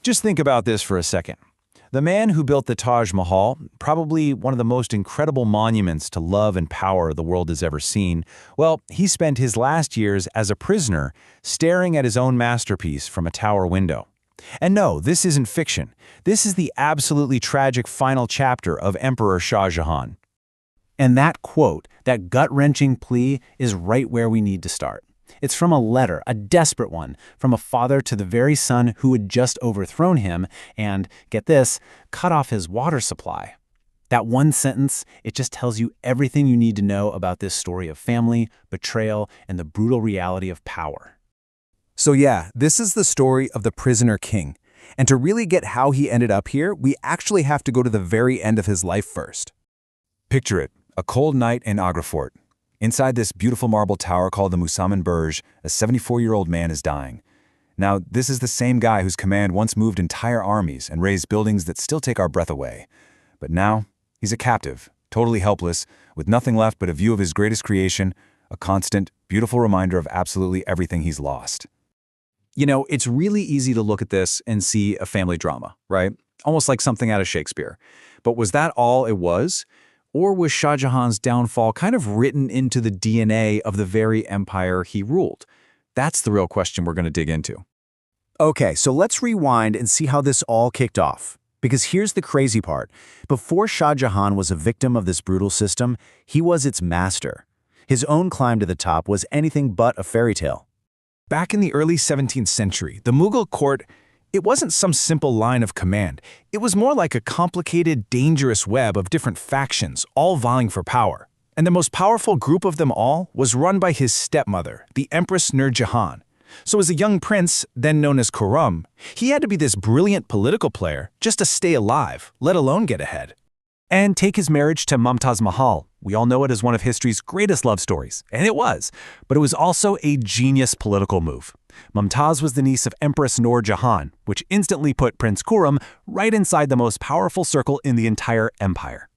Just think about this for a second. The man who built the Taj Mahal, probably one of the most incredible monuments to love and power the world has ever seen, well, he spent his last years as a prisoner staring at his own masterpiece from a tower window. And no, this isn't fiction. This is the absolutely tragic final chapter of Emperor Shah Jahan. And that quote, that gut-wrenching plea, is right where we need to start. It's from a letter, a desperate one, from a father to the very son who had just overthrown him and, get this, cut off his water supply. That one sentence, it just tells you everything you need to know about this story of family, betrayal, and the brutal reality of power. So yeah, this is the story of the prisoner king. And to really get how he ended up here, we actually have to go to the very end of his life first. Picture it, a cold night in Agra Fort. Inside this beautiful marble tower called the Musamman Burj, a 74-year-old man is dying. Now, this is the same guy whose command once moved entire armies and raised buildings that still take our breath away. But now, he's a captive, totally helpless, with nothing left but a view of his greatest creation, a constant, beautiful reminder of absolutely everything he's lost. You know, it's really easy to look at this and see a family drama, right? Almost like something out of Shakespeare. But was that all it was? Or was Shah Jahan's downfall kind of written into the DNA of the very empire he ruled? That's the real question we're going to dig into. Okay, so let's rewind and see how this all kicked off. Because here's the crazy part. Before Shah Jahan was a victim of this brutal system, he was its master. His own climb to the top was anything but a fairy tale. Back in the early 17th century, the Mughal court, it wasn't some simple line of command. It was more like a complicated, dangerous web of different factions, all vying for power. And the most powerful group of them all was run by his stepmother, the Empress Nur Jahan. So as a young prince, then known as Khurram, he had to be this brilliant political player just to stay alive, let alone get ahead. And take his marriage to Mumtaz Mahal. We all know it as one of history's greatest love stories, and it was. But it was also a genius political move. Mumtaz was the niece of Empress Nur Jahan, which instantly put Prince Khurram right inside the most powerful circle in the entire empire.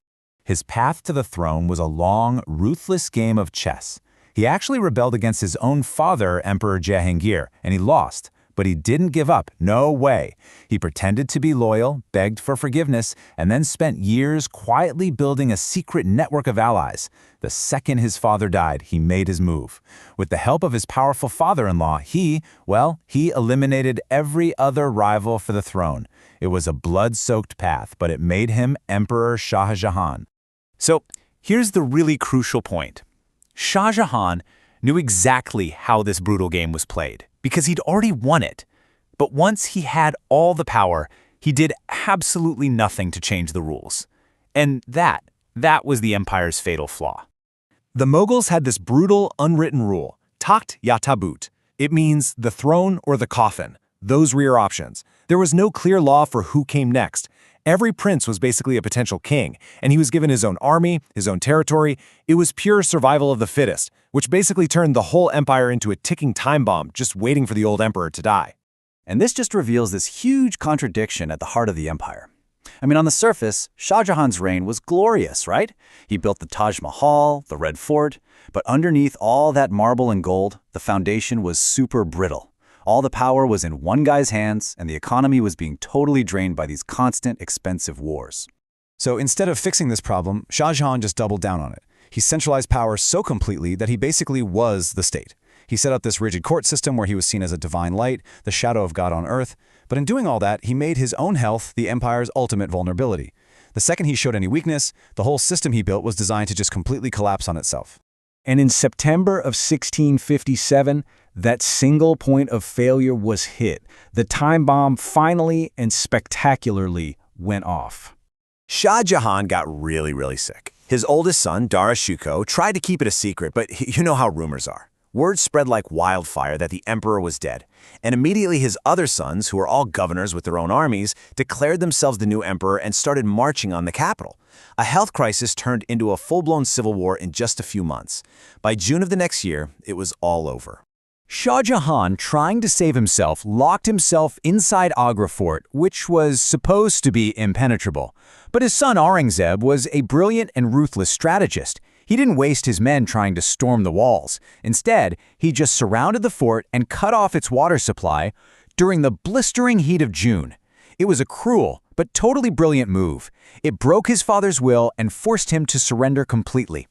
His path to the throne was a long, ruthless game of chess. He actually rebelled against his own father, Emperor Jahangir, and he lost. But he didn't give up, no way. He pretended to be loyal, begged for forgiveness, and then spent years quietly building a secret network of allies. The second his father died, he made his move. With the help of his powerful father-in-law, he eliminated every other rival for the throne. It was a blood-soaked path, but it made him Emperor Shah Jahan. So, here's the really crucial point. Shah Jahan knew exactly how this brutal game was played, because he'd already won it. But once he had all the power, he did absolutely nothing to change the rules. And that was the empire's fatal flaw. The Mughals had this brutal, unwritten rule, Takht ya Tabut. It means the throne or the coffin, those were your options. There was no clear law for who came next. Every prince was basically a potential king, and he was given his own army, his own territory. It was pure survival of the fittest, which basically turned the whole empire into a ticking time bomb just waiting for the old emperor to die. And this just reveals this huge contradiction at the heart of the empire. I mean, on the surface, Shah Jahan's reign was glorious, right? He built the Taj Mahal, the Red Fort, but underneath all that marble and gold, the foundation was super brittle. All the power was in one guy's hands, and the economy was being totally drained by these constant, expensive wars. So instead of fixing this problem, Shah Jahan just doubled down on it. He centralized power so completely that he basically was the state. He set up this rigid court system where he was seen as a divine light, the shadow of God on earth. But in doing all that, he made his own health the empire's ultimate vulnerability. The second he showed any weakness, the whole system he built was designed to just completely collapse on itself. And in September of 1657, that single point of failure was hit. The time bomb finally and spectacularly went off. Shah Jahan got really sick. His oldest son, Dara Shuko, tried to keep it a secret, but you know how rumors are. Word spread like wildfire that the emperor was dead, and immediately his other sons, who were all governors with their own armies, declared themselves the new emperor and started marching on the capital. A health crisis turned into a full-blown civil war in just a few months. By June of the next year, it was all over. Shah Jahan, trying to save himself, locked himself inside Agra Fort, which was supposed to be impenetrable. But his son Aurangzeb was a brilliant and ruthless strategist. He didn't waste his men trying to storm the walls. Instead, he just surrounded the fort and cut off its water supply during the blistering heat of June. It was a cruel, but totally brilliant move. It broke his father's will and forced him to surrender completely.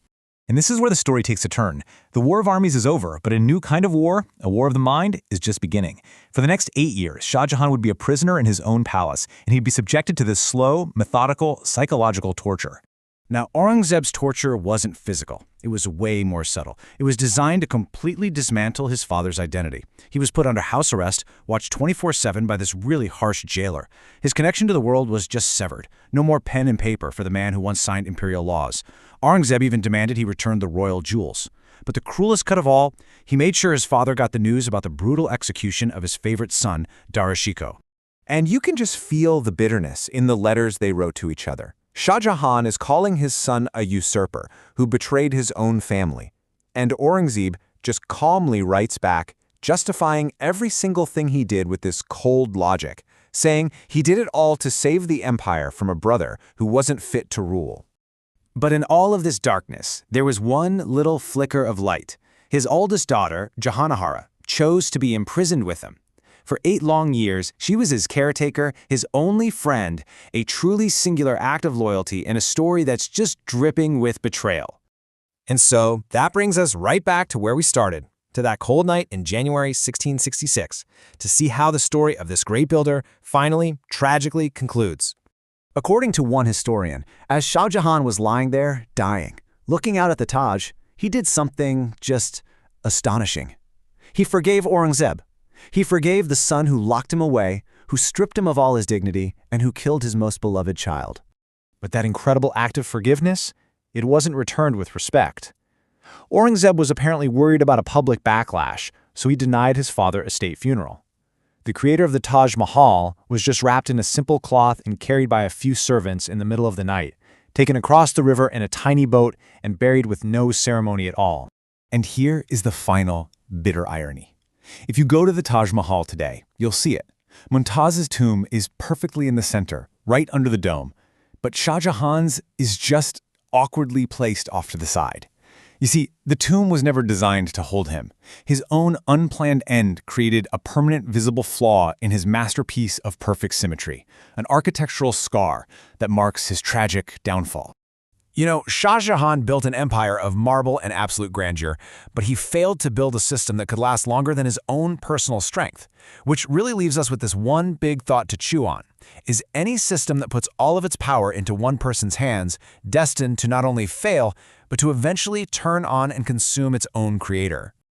And this is where the story takes a turn. The War of Armies is over, but a new kind of war, a war of the mind, is just beginning. For the next 8 years, Shah Jahan would be a prisoner in his own palace, and he'd be subjected to this slow, methodical, psychological torture. Now, Aurangzeb's torture wasn't physical. It was way more subtle. It was designed to completely dismantle his father's identity. He was put under house arrest, watched 24/7 by this really harsh jailer. His connection to the world was just severed. No more pen and paper for the man who once signed imperial laws. Aurangzeb even demanded he return the royal jewels. But the cruelest cut of all, he made sure his father got the news about the brutal execution of his favorite son, Dara Shikoh. And you can just feel the bitterness in the letters they wrote to each other. Shah Jahan is calling his son a usurper who betrayed his own family. And Aurangzeb just calmly writes back, justifying every single thing he did with this cold logic, saying he did it all to save the empire from a brother who wasn't fit to rule. But in all of this darkness, there was one little flicker of light. His oldest daughter, Jahanahara, chose to be imprisoned with him. For 8 long years, she was his caretaker, his only friend, a truly singular act of loyalty and a story that's just dripping with betrayal. And so, that brings us right back to where we started, to that cold night in January 1666, to see how the story of this great builder finally, tragically concludes. According to one historian, as Shah Jahan was lying there, dying, looking out at the Taj, he did something just astonishing. He forgave Aurangzeb. He forgave the son who locked him away, who stripped him of all his dignity, and who killed his most beloved child. But that incredible act of forgiveness, it wasn't returned with respect. Aurangzeb was apparently worried about a public backlash, so he denied his father a state funeral. The creator of the Taj Mahal was just wrapped in a simple cloth and carried by a few servants in the middle of the night, taken across the river in a tiny boat and buried with no ceremony at all. And here is the final, bitter irony. If you go to the Taj Mahal today, you'll see it. Mumtaz's tomb is perfectly in the center, right under the dome, but Shah Jahan's is just awkwardly placed off to the side. You see, the tomb was never designed to hold him. His own unplanned end created a permanent visible flaw in his masterpiece of perfect symmetry, an architectural scar that marks his tragic downfall. You know, Shah Jahan built an empire of marble and absolute grandeur, but he failed to build a system that could last longer than his own personal strength, which really leaves us with this one big thought to chew on. Is any system that puts all of its power into one person's hands destined to not only fail, but to eventually turn on and consume its own creator?